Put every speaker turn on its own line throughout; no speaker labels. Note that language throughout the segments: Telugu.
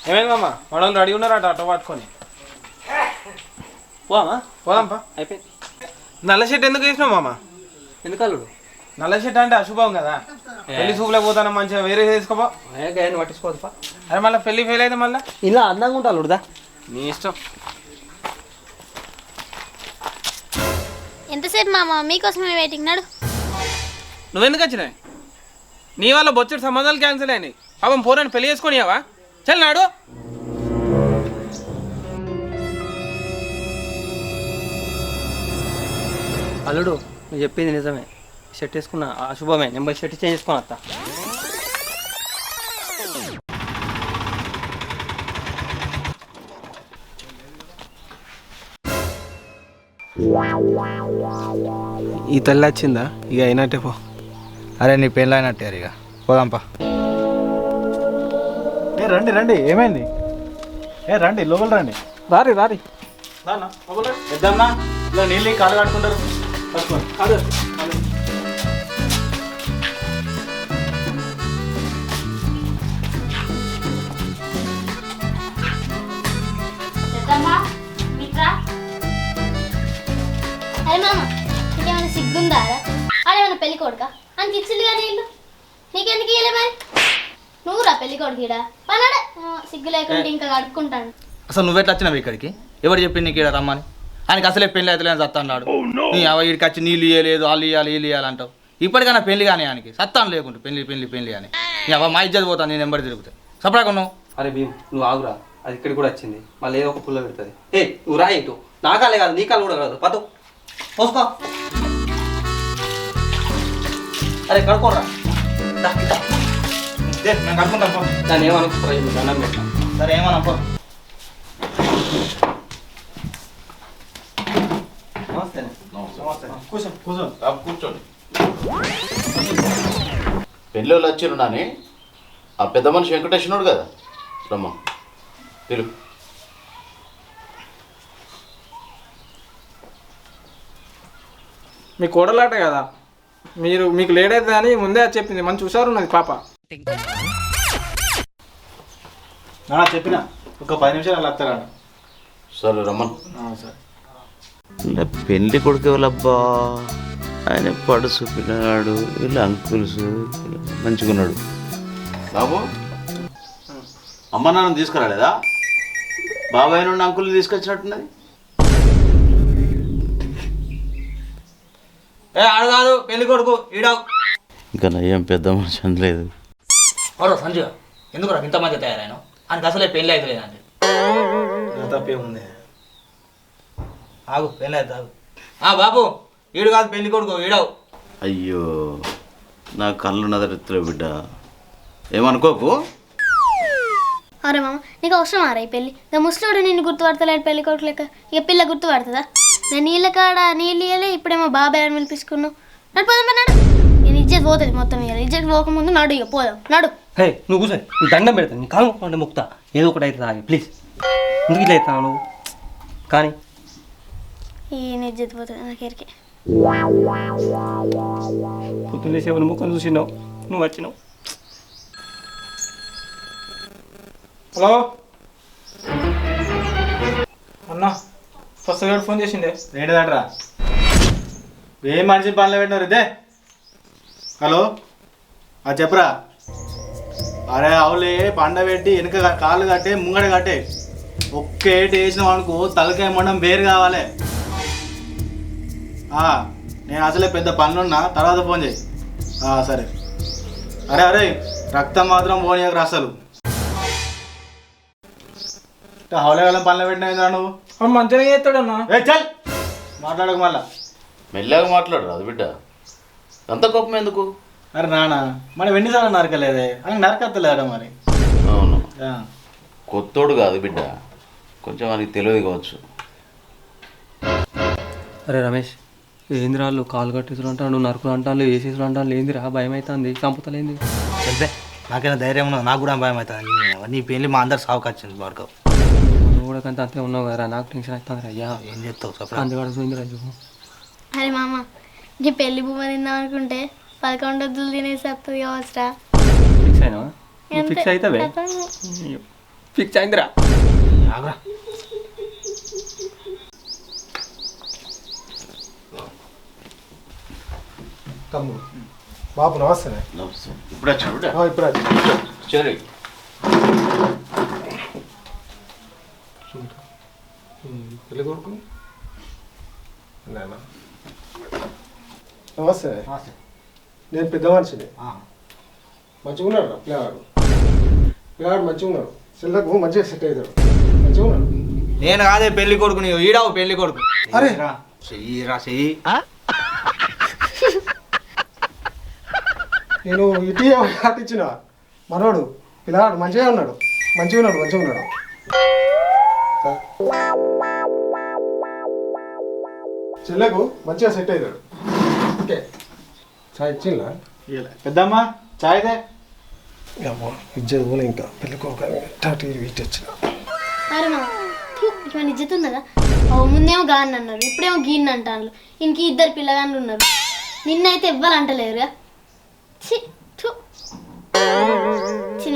ఏమైంది మామ మనం రెడీ ఉన్నారట ఆటో పట్టుకొని
పోమా
పోదాంపా.
అయిపోయింది.
నల్ల షర్ట్ ఎందుకు వేసినావు మామ?
ఎందుకు అల్లుడు?
నల్ల షర్ట్ అంటే అశుభం కదా. పెళ్లి చూపులకు పోతాను మంచిగా వేరే చేసుకోపో.
గాయని పట్టించుకోవద్దుపా.
అరే మళ్ళీ పెళ్లి ఫెయిల్ అయితే మళ్ళీ
ఇలా అందంగా ఉంటా అల్లుడుదా.
నీ ఇష్టం.
ఎంతసేపు మామ మీకోసమే వెయిటింగ్. నాడు
నువ్వెందుకు వచ్చినాయి? నీ వల్ల బొచ్చడి సంబంధాలు క్యాన్సిల్ అయినాయి. పాపం పోరాని పెళ్లి చేసుకొనియావా? చల్ నాడు.
అల్లుడు నువ్వు చెప్పింది నిజమే. షర్ట్ వేసుకున్నా అశుభమే. నెంబర్ షర్ట్ చేంజ్ చేసుకుని వస్తా.
ఈ తల్లి వచ్చిందా? ఇక అయినట్టే పో.
అరే నీ పెళ్ళి అయినట్టే ఇక పోదాంపా.
రండి రండి, ఏమైంది? రండి లోపల రండి.
రారి రారి.
పెద్దమ్మా ఇలా నీళ్ళు కాలు కట్టుకుంటారు.
అరే మామ నీకేమైనా సిగ్గుందా? అదేమన్నా పెళ్లి కొడుక అని ఇచ్చింది కానీ ఇల్లు నీకెందుకు ఇయ్యలే మరి? నువ్వు రా పెళ్లి కొడుకు ఇడా పనాడే సిగ్గు లేకుండా ఇంకా కడుక్కుంటాను.
అసలు నువ్వెట్లా వచ్చినావు ఇక్కడికి? ఎవరు చెప్పింది నీకు ఇక్కడ రమ్మని? ఆయనకి అసలే పెళ్ళి అయితే సత్తాడు. నీ వీడికి వచ్చి నీళ్ళు ఇవ్వలేదు, వాళ్ళు ఇవ్వాలి వీళ్ళు ఇవ్వాలంటావు. ఇప్పటికైనా పెళ్లి కానీ ఆయనకి సత్తాను లేకుంటే పెళ్లి పెళ్లి పెళ్లి అని నీ అవ్వ మా ఇజ్జత్ పోతాను. నేను నెంబర్ తిరుగుతాయి సపరాగా ఉన్నావు.
అరే భీమ్ నువ్వు ఆగురా. అది ఇక్కడికి కూడా వచ్చింది. మళ్ళీ ఏదో ఒక పుల్ల పెడుతుంది. ఏ నువ్వు రా ఇటు. నా కాలే కాదు నీ కాలు కూడా కాదు. పద పోసుకో. అరే కడుకోరా.
మేము కట్టుకుంటాం.
దాన్ని ఏమనుకుంటారా? దండం పెట్టా.
సరే ఏమన్నా
నమస్తే.
కూర్చోండి. పెళ్ళి వాళ్ళు వచ్చిర్రు నాని. ఆ పెద్ద మనిషి వెంకటేశ్వరుడు కదా రమ్మ తిరుగు.
మీ కోడలాట కదా, మీకు లేట్ అవుతుంది అని ముందే చెప్పింది. మంచి హుషారు ఉన్నది పాప.
చెప్పిన ఒక 10 నిమిషాలు అలా వస్తారా?
సరే రమ్మన్.
సరే.
పెళ్లి కొడుకు ఎవరబ్బా? ఆయన పడుసు పిల్లగాడు, వీళ్ళు అంకుల్స్ మంచిగున్నాడు. బాబు అమ్మ నాన్న తీసుకురాలేదా? బాబాయ్ నుండి అంకుల్ని తీసుకొచ్చినట్టున్నది.
ఆడు కాదు పెళ్లి కొడుకు ఈడావు.
ఇంకా నయ్యం పెద్ద మనిషి అనలేదు.
ఓరో సంజు ఎందుకు ఇంతమంది తయారైన? ఆయనకి అసలే పెళ్ళి అయితే లేదండి.
తప్పేముంది?
ఆగు పెళ్ళి అయితే ఆగు. బాబు ఈడు కాదు పెళ్లి కొడుకు ఈడావు.
అయ్యో నా కళ్ళు నదరెత్తులే బిడ్డ, ఏమనుకోకు.
అరే మామ నీకు అవసరం ఆరా ఈ పెళ్ళి? ఇక ముసలోడు నిన్ను గుర్తుపడతలేడు పెళ్లి కొడుకు లెక్క. ఇక పిల్ల గుర్తుపడుతుందా? నేను నీళ్ళ కాడ నీళ్ళు ఇవ్వలే, ఇప్పుడేమో బాబాయ్ అని పిలిపించుకున్నావు. నడు పోదాం నాడు. నేను ఇజ్జత్ పోతుంది మొత్తం. ఇవ్వాలి ఇజ్జత్ పోకముందు నడు. ఇక పోదాం నడు.
హే నువ్వు కూర్చో. నీ దండం పెడతాను. నీ కాలు మొక్క ముక్తా. ఏదో ఒకటి అవుతుంది ఆగి ప్లీజ్. ఎందుకు ఇట్లా అవుతావు నువ్వు? కానీ
ఈ ఇజ్జత్ పోతుంది నాకెరికే.
పొద్దున్న లేసేవని ముఖం చూసినావు, నువ్వు వచ్చినావు.
హలో అన్నా, ఫస్ట్ గారు ఫోన్ చేసిండే.
ఏంటిదంటరా? ఏం మనిషి పనిలో పెట్టినారు ఇదే? హలో చెప్పరా? అరే అవులే పండ పెట్టి వెనక కాళ్ళు కట్టే ముంగడ కట్టే ఒక్కేటి వేసినాం అనుకో తలకాయ మండం వేరు కావాలి. నేను అసలే పెద్ద పనులున్నా, తర్వాత ఫోన్ చేయి. సరే. అరే అరే రక్తం మాత్రం పోనీయకరా అసలు. హౌలే వాళ్ళని పనులు పెట్టినా నువ్వు
మంచిగా చేస్తాడన్నా.
చల్ మాట్లాడకు మళ్ళా.
మెల్లగా మాట్లాడరు అది బిడ్డ, అంత కోపం ఎందుకు?
అరే నాన్న మనం ఎన్నిసార్లు నరకలేదే అని నరకత్తలేదా మరి?
అవును కొత్తోడు కాదు బిడ్డ, కొంచెం వానికి తెలియదు కావచ్చు.
అరే రమేష్ ఏందిరాళ్ళు కాలు కట్టేసులు అంటాను, నువ్వు నరుకులు అంటాను, వేసేసులు అంటాను. ఏందిరా భయం అవుతుంది, చంపుతలేంది.
చెప్తే నాకైనా ధైర్యం ఉన్నది, నాకు కూడా భయం అవుతుంది. నీ పెళ్ళి మా అందరు సావుకు వచ్చింది బాడుకో.
నువ్వు కూడా కంటే అంతే ఉన్నావు కదా, నాకు టెన్షన్ అవుతుంది. అయ్యా
ఏం చెప్తావు?
అందుకడ చూసిందిరా చూపు.
అరే మామ నీ పెళ్లి బొమ్మ తిందాం అనుకుంటే 11 వద్దులు తినేసి వస్తుంది కావచ్చురా.
ఫిక్స్ అయినా? ఫిక్స్ అవుతావే?
ఫిక్స్ అయిందిరా.
ఆగురా.
తమ్ముడు బాబు నమస్తే.
ఇప్పుడు వచ్చాను బిడ్డ.
ఇప్పుడు అది
సరే
పెళ్ళి కొడుకు నాన్న నమస్తే. నేను పెద్ద మనిషిని. మంచిగా ఉన్నాడు రా పిల్లగాడు. పిల్లగాడు మంచిగా ఉన్నాడు. చెల్లకు మంచిగా సెట్ అవుతాడు. మంచిగా ఉన్నాడు.
నేను కాదే పెళ్లి కొడుకు, నీవు ఈడావు పెళ్లి కొడుకు.
అరే
చెయ్యిరా చెయ్యి.
నేను ఇటీ ఇచ్చిన మనోడు పిల్లగాడు మంచిగా ఉన్నాడు. మంచిగా ఉన్నాడు. మంచిగా ఉన్నాడు. చెల్లకు మంచిగా సెట్ అవుతాడు. ఓకే చాయ్ ఇచ్చిందా?
పెద్దమ్మ చాయ్ దే.
అమ్మో ఇజ్జత్ పోలే ఇంకా పెళ్ళి కొడుకు ఇటు వచ్చిన.
అరే మా ఇట్లా నిజత ఉన్నదా? ముందేమో గాని అన్నారు, ఇప్పుడేమో గీన్ అంటాను. ఇంక ఇద్దరు పిల్లగాళ్ళు ఉన్నారు. నిన్నైతే ఇవ్వాలంటలేరుగా.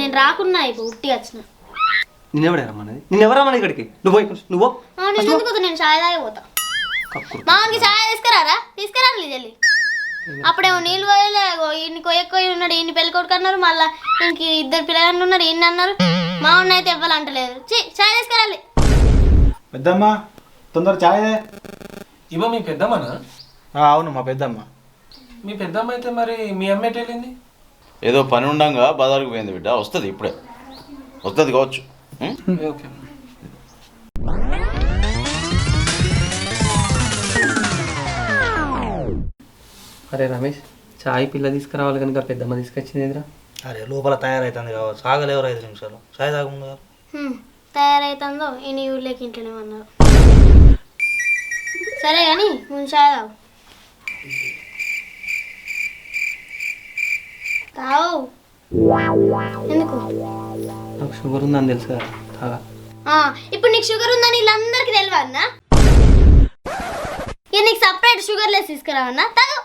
నేను రాకున్నా అయిపో ఉట్టి వచ్చిన.
నిన్నెవడే రమ్మన్నది? నిన్నెవరమ్మని ఇక్కడికి? నువ్వు నువ్వు
నేను ఎందుకు నేను చాయ్ తాగే పోతా. మామూలుకి చాయ్ తీసుకురారా? తీసుకురాలి జల్లి. అప్పుడేమో నీళ్ళు పోయలే, ఇన్ని కొయ్యి ఉన్నాడు, ఇన్ని పెళ్లి కొడుకు అన్నారు. మళ్ళీ ఇంక ఇద్దరు పిల్లగాళ్ళు ఉన్నారు, ఇన్ని అన్నారు. మామూలు అయితే ఇవ్వాలంటలేదు. చాయ్ తీసుకురాలి.
పెద్దమ్మ తొందర చాయ్ దే.
ఇవ్వ మీ పెద్దమ్మనా?
అవును మా పెద్దమ్మ.
మీ పెద్దమ్మ అయితే మరి మీ అమ్మ ఎటు వెళ్ళింది?
ఏదో పని ఉండంగా బజారుకు పోయింది బిడ్డ. వస్తుంది ఇప్పుడే, వస్తుంది కావచ్చు.
ఓకే.
అరే రమేష్, చాయ్ పిల్ల తీసుకురావాలి కనుక పెద్దమ్మ తీసుకొచ్చింది ఎదురా.
అరే లోపల తయారైతుంది కావచ్చు, సాగలేవరు 5 నిమిషాలు. చాయ్ తాగముందు గారు
తయారైతుందో ఈ ఊళ్ళోకి ఇంట్లోనే అన్నారు. సరే కానీ ముందు చాయ్ తాగు. తావు ఎందుకు?
నాకు షుగర్ ఉందని తెలుసు కదా, తాగా.
ఇప్పుడు నీకు షుగర్ ఉందని వీళ్ళందరికీ తెలియదన్నా? ఇక నీకు సపరేట్ షుగర్ లెస్ తీసుకురావన్నా? తాగు.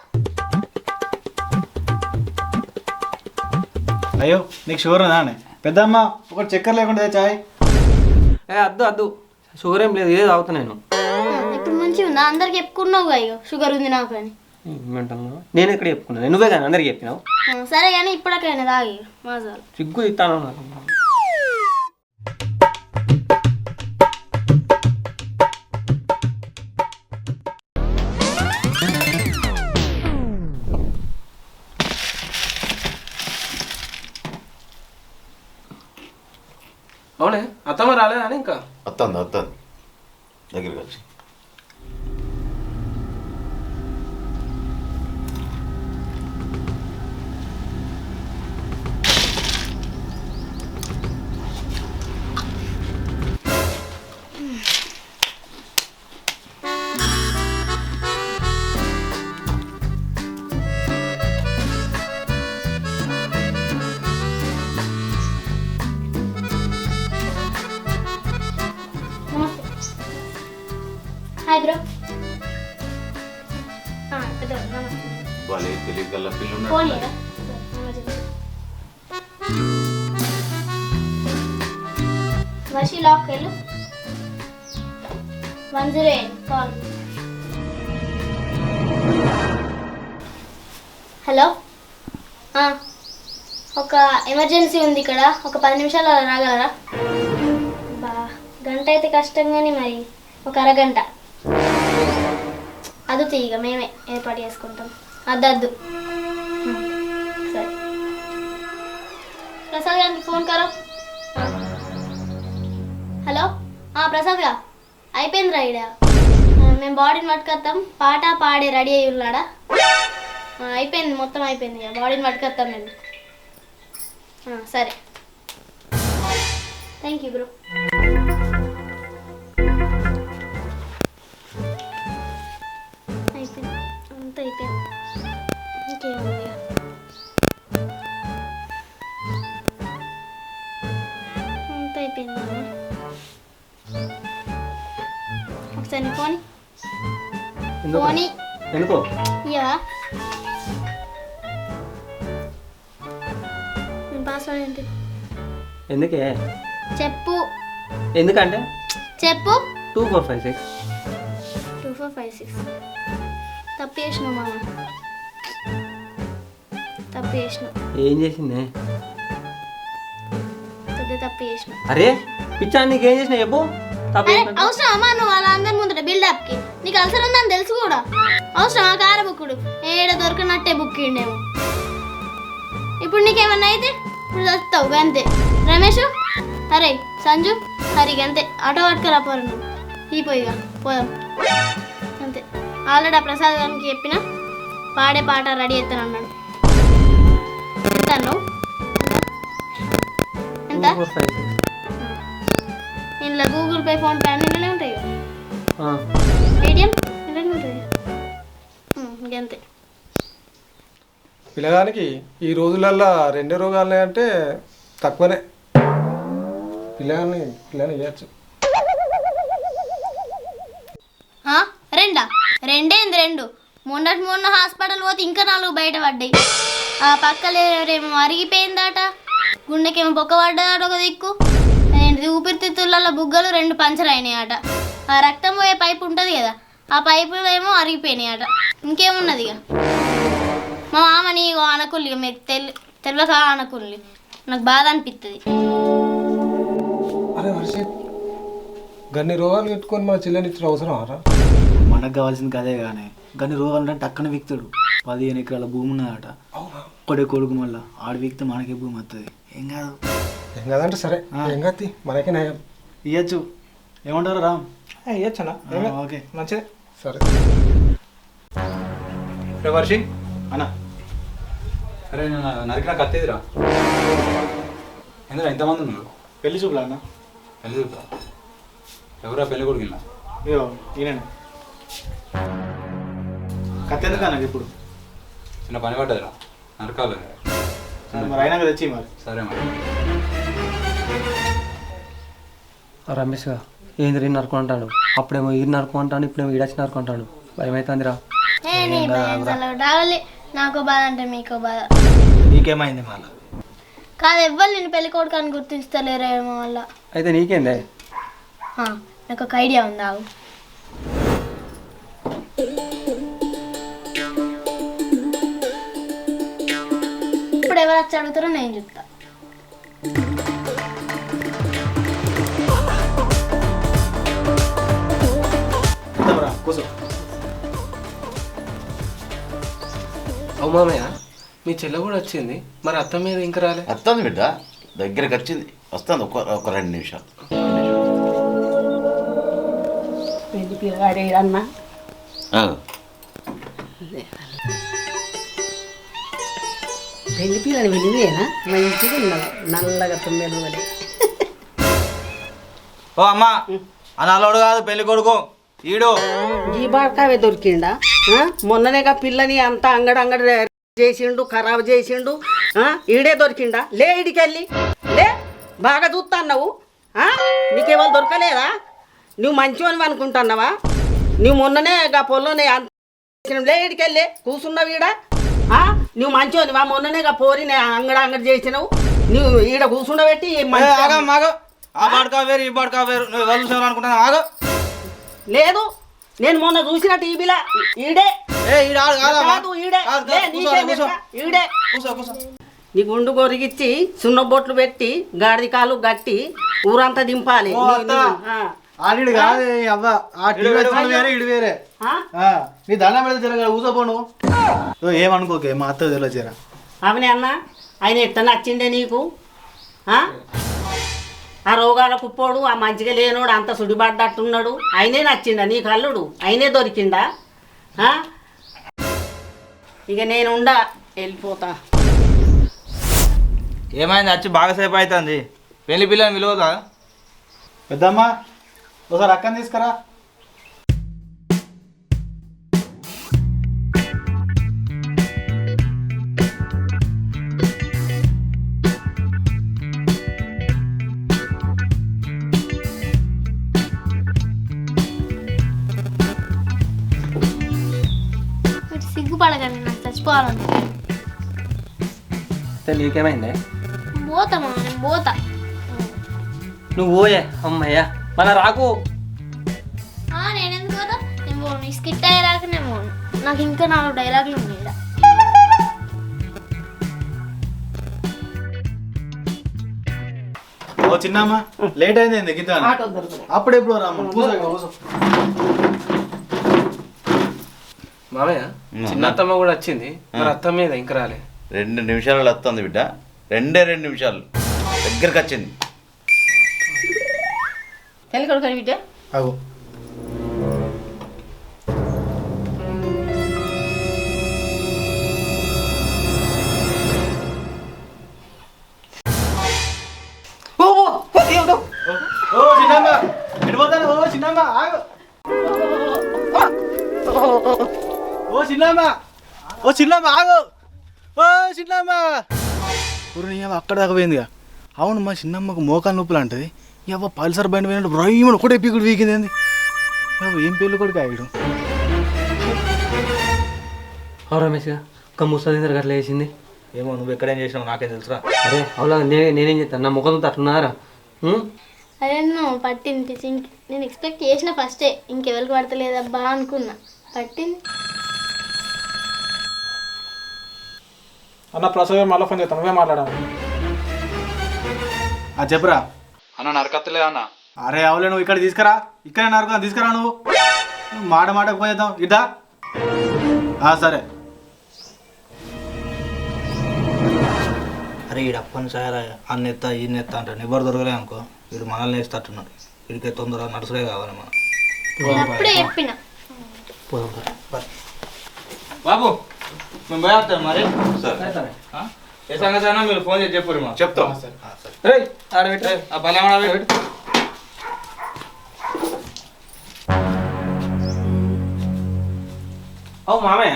అయ్యో నీకు షుగర్ ఉందా అని? పెద్దమ్మ ఒకటి చక్కెర లేకుండా చాయ్.
అద్దు షుగర్ ఏం లేదు, ఏదో తాగుతా నేను.
ఇప్పుడు మంచిగా ఉందా? అందరికి చెప్పుకున్నావు అయ్యో షుగర్ ఉంది నాకు అని.
నేను ఎక్కడ చెప్పుకున్నాను? నువ్వే కానీ అందరికి చెప్పినావు.
సరే కానీ ఇప్పటికైనా తాగి మాజాలు.
సిగ్గు ఇస్తాను.
అవునే అత్తమ్మ రాలేదా అని? ఇంకా
వస్తుంది దగ్గరికి వచ్చి.
Hi bro.
వాళ్ళే తెలియగల పిల్లలు
ఫోన్
ఉన్నారు.
వర్షి లాక్ వెళ్ళు. 108 కాల్. హలో, ఒక ఎమర్జెన్సీ ఉంది ఇక్కడ, ఒక 10 నిమిషాలు రాగలరా? గంట అయితే కష్టం కానీ మరి ఒక అరగంట. అదు తీగ మేమే ఏర్పాటు చేసుకుంటాం. అద్దద్దు. సరే ప్రసాద్ గారికి ఫోన్ కరో. హలో ప్రసాద్గా అయిపోయింది రా. ఇడ మేము బాడీని పట్టుకొస్తాం. పాట పాడే రెడీ అయ్యి ఉన్నాడా? అయిపోయింది, మొత్తం అయిపోయింది. బాడీని పట్టుకొస్తాం మేము. సరే థ్యాంక్ యూ బ్రో. అయిపోయింది, అంత అయిపోయింది. ఇంకేముంది? అంత అయిపోయింది. ఒకసారి నీ ఫోన్ ఫోన్
ఎందుకో
ఇయ్యవా? పాస్వర్డ్ ఏంటి
ఎందుకే
చెప్పు.
ఎందుకంటే
చెప్పు
2456.
2456 తప్పు చేసినావు మామ, తప్పు చేసినావు,
ఏం చేసిందే?
పెద్ద తప్పు చేసినావు.
అరే పిచ్చా, నీకేం చేసినా చెప్పు. తప్పు
అరే
ఏంటంటే?
అవసరమా నువ్వు వాళ్ళ అందరి ముందర బిల్డప్కి? నీకు అవసరం ఉందని తెలుసు కూడా అవసరమా? కార బుక్కుడు ఏడ దొరకనట్టే బుక్కిండేమో. ఇప్పుడు నీకేమన్నా అయితే ఇప్పుడు చస్తావు అంతే. రమేష్, అరే సంజు, హరి అంతే. ఆటో పట్టుకురా పోరు నువ్వు. ఈ పోయిగా పోదాం అంతే. ఆల్రెడీ ఆ ప్రసాద్ గారికి చెప్పిన పాడే పాట రెడీ అవుతాను అన్నాడు. ఎంత నువ్వు ఎంత?
2456.
ఇంట్లో గూగుల్ పే, ఫోన్ పే అన్నీ ఉంటాయి కదా.
ఆ.
ఏటీఎం ఇంట్లోనే ఉంటుంది. ఇంకంతే.
పిల్లగానికి ఈ రోజులల్లో 2 రోగాలు అంటే తక్కువనే. పిల్లగాన్ని ఇవ్వచ్చు.
రెండేంది 2? మొన్న హాస్పిటల్ పోతే ఇంకా 4 బయట పడ్డాయి. ఆ పక్కలేమో అరిగిపోయిందట, గుండెకేమో బొక్క పడ్డదట ఒక దిక్కు. ఏంటిది ఊపిరితిత్తులలో బుగ్గలు 2 పంచర్ అయినాయట. ఆ రక్తం పోయే పైపు ఉంటుంది కదా, ఆ పైపులు ఏమో అరిగిపోయినాయట. ఇంకేమున్నది ఇక మా మామని ఆనకుల్లి, ఇక మీకు తెలియక ఆనకుల్లి. నాకు బాధ అనిపిస్తుంది.
అరే వర్షిత్, గన్ని రోగాలు పెట్టుకొని మా చెల్లెని ఇచ్చిన అవసరం రా?
మనకు కావాల్సింది కదే కానీ కానీ రోగాలంటే టక్కన విక్తాడు. 15 ఎకరాల భూమి ఉన్నదట. ఒక్కడే కొడుకు మళ్ళా ఆడు విక్తే మనకే భూమి వస్తుంది. ఏం కాదు,
ఏం కాదంటే సరే, ఏం కాదు, మనకే నయం.
ఇవ్వచ్చు. ఏమంటారు రామ్?
ఇవ్వచ్చనా?
ఓకే
మంచిదే. సరే
వర్షి
అన్న,
అరే నేను నరికిన కత్తేదిరా. ఎందుకు ఎంతమంది ఉన్నారు?
పెళ్లి చూపులా అన్న?
పెళ్లి చూపురా? ఎవరా పెళ్లి కొడుకున్నా?
ఇదో ఈయన కత్తెందుకు అన్నది ఇప్పుడు?
చిన్న పని పడ్డదిరా, నరకాలి.
మరి అయినా తెచ్చి మరి.
సరే మరి.
రమేష్గా ఏంది నరుకుంటాడు? అప్పుడేమో ఈ నరుకుంటాను, ఇప్పుడేమో ఈడచ్చి నరుకుంటాడు. భయం అవుతుందిరా.
రావాలి. నాకు బాధ అంటే మీకు బాధ.
నీకేమైంది మళ్ళా?
కాదు, ఎవ్వరు నేను పెళ్లి కొడుకు అని గుర్తించలేరేమో వల్ల.
అయితే నీకేందే?
నాకు ఒక ఐడియా ఉంది, ఆగు. ఇప్పుడు ఎవరు వచ్చి అడుగుతారో నేను చెప్తా.
కూర్చో.
అవు మామయ్య, మీ చెల్లె కూడా వచ్చింది, మరి అత్త మీద ఇంకా రాలే?
వస్తుంది బిడ్డ, దగ్గరికి వచ్చింది, వస్తుంది. ఒక 2 నిమిషాలు.
పెళ్లి పిల్లగాడే అన్నా. పెళ్లి పిల్లని వెళ్ళివేనా? మంచిగా ఉన్నావు, నల్లగా 9 రోజులే.
ఓ అమ్మ, అనాలోడు కాదు పెళ్లి కొడుకు ఈడు.
ఈ బాడకావే దొరికిండా? మొన్ననేగా పిల్లని అంతా అంగడి చేసిండు, ఖరాబ్ చేసిండు. ఈడే దొరికిండా? లే ఇడికెళ్ళి లే, బాగా చూస్తున్నావు. నీకేవాళ్ళు దొరకలేదా? నువ్వు మంచివని అనుకుంటున్నావా? నువ్వు మొన్ననే పొల్లోనే లే ఇడికెళ్ళి కూర్చున్నావు ఈడ. నువ్వు మంచివని వా, మొన్ననే పోరిని అంగడి చేసినావు. నువ్వు ఈడ కూర్చుండబెట్టి
ఆ బాడకా వేరు, ఈ బాడకా వేరు. నువ్వు ఎవరు చూసావు అనుకుంటున్నా? ఆగో.
లేదు, నేను మొన్న చూసిన టీవీలో ఈడే. నీ గుండు గొరిగిచ్చి సున్నబొట్లు పెట్టి గాడిది కాలు గట్టి ఊరంతా దింపాలి.
ఆడిడు కాదు అవ్వ, ఆ టీవీ వేరే ఇడు వేరే. నీ దండం పెడితే జరగ ఊసపోను. ఏమనుకోకే, మా అత్త తెలియదు జర.
అవనే అన్న, ఆయన ఎట్ట నచ్చిండే నీకు? ఆ రోగాల కుప్పోడు, ఆ మంచిగా లేనోడు, అంత సుడిపడ్డట్టున్నాడు. ఆయనే నచ్చిండా నీకు అల్లుడు? ఆయనే దొరికిండా? ఇక నేను వెళ్ళిపోతా.
ఏమైంది? వచ్చి బాగా సేపు అవుతుంది. పెళ్లి పిల్లని విలువదా?
పెద్దమ్మ, ఒకసారి అక్కని తీసుకురా.
సిగ్గుపడగానే నాకు చచ్చిపోవాలని.
నీకేమైందే?
పోతామా? నేను పోతా.
నువ్వు పోయే అమ్మయ్యా మళ్ళా రాకు.
నేనెందుకు పోతా? నేను పోను. ఈ స్కిట్ అయ్యేరాక నేను పోను. నాకు ఇంకా 4 డైలాగులు ఉన్నాయి ఈడ.
ఓ చిన్నమ్మ లేట్ అయింది ఎందుకు ఇంత అప్పుడు ఎప్పుడు రామ్మ కూర్చో కూర్చో.
మామయ్య చిన్న అత్తమ్మ కూడా వచ్చింది, మరి అత్తమ్మ మీద ఇంకా రాలే.
2 నిమిషాలు వస్తుంది బిడ్డ, 2 నిమిషాలు దగ్గరకు వచ్చింది.
పెళ్లి కొడుకు బిడ్డ
అగో ఓ చిన్నమ్మ ఎడిపోతాను. ఓ చిన్నమ్మ ఆగు. ఓ చిన్నమ్మ, ఓ చిన్నమ్మ ఆగు. ఓ చిన్నమ్మ అక్కడ దాకా పోయిందిగా. అవును మా చిన్నమ్మకు మోకాలు నొప్పులు అంటది. ఇవ్వ పల్సర్ బండి పోయినట్టు బ్రహ్మను ఒకటే పీకుడు వీకింది ఏంది. ఏం పెళ్ళి కొడుకు ఆయుడు.
రమేష్ ఒక ముసలి అట్లా వేసింది.
ఏమో నువ్వు ఎక్కడేం చేసినావు నాకేం తెలుసురా.
అరే అవులా నేనేం చేస్తాను, నా ముఖంతో అట్లున్నారా?
అదే నువ్వు పట్టింది. నేను ఎక్స్పెక్ట్ చేసిన ఫస్టే ఇంకెవరికి పడతలేదబ్బా అనుకున్నా. పట్టింది.
అన్న ప్రసాద్ మళ్ళీ ఫోన్ చేస్తాను, నువ్వే మాట్లాడాను.
చెప్పురా.
అన్న నరకత్తలే అన్న.
అరే అవులే నువ్వు ఇక్కడ తీసుకురా, ఇక్కడే నరుకున్నా తీసుకురా. నువ్వు మాట మాటకు పోయేద్దాం ఇద్దా. సరే.
అరే ఈడు అప్పని సారా అన్న ఎత్తా ఈయన ఎత్తా అంటాడు. ఎవరు దొరకలే అనుకో వీడు మనల్ని వేస్తట్టున్నాడు. వీడికి తొందరగా నడుసులే కావాలి మనం.
అప్పుడే చెప్పిన.
బాబు మేము పోయేస్తాం మరి. ఏ సంగతి అయినా మీరు ఫోన్ చేసి చెప్పు మా
చెప్తాం.
ఆ బలమా పెట్టు.
అవు మామయ్య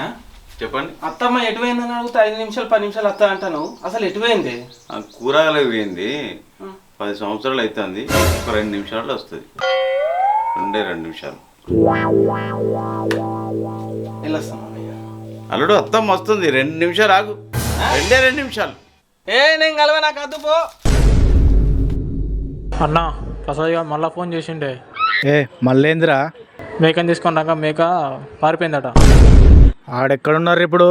చెప్పండి.
అత్తమ్మ ఎటుపోయిందని అడిగితే 5 నిమిషాలు 10 నిమిషాలు అత్త అంటాను. అసలు ఎటుపోయింది?
ఆ కూరగాయలకు పోయింది. 10 సంవత్సరాలు అవుతుంది. ఒక 2 నిమిషాల్లో వస్తుంది. 2 నిమిషాలు.
వెళ్ళొస్తాం మామయ్య.
అల్లుడు అత్తమ్మ వస్తుంది. 2 నిమిషాలు ఆగు. 2 నిమిషాలు.
నేను కలవ నాకు అద్దు పో.
అన్నా ప్రసాద్ గారు మళ్ళీ ఫోన్ చేసిండే.
మళ్ళేందిరా?
మేకని తీసుకొని రాక మేక పారిపోయిందట.
ఆడెక్కడున్నారు ఇప్పుడు?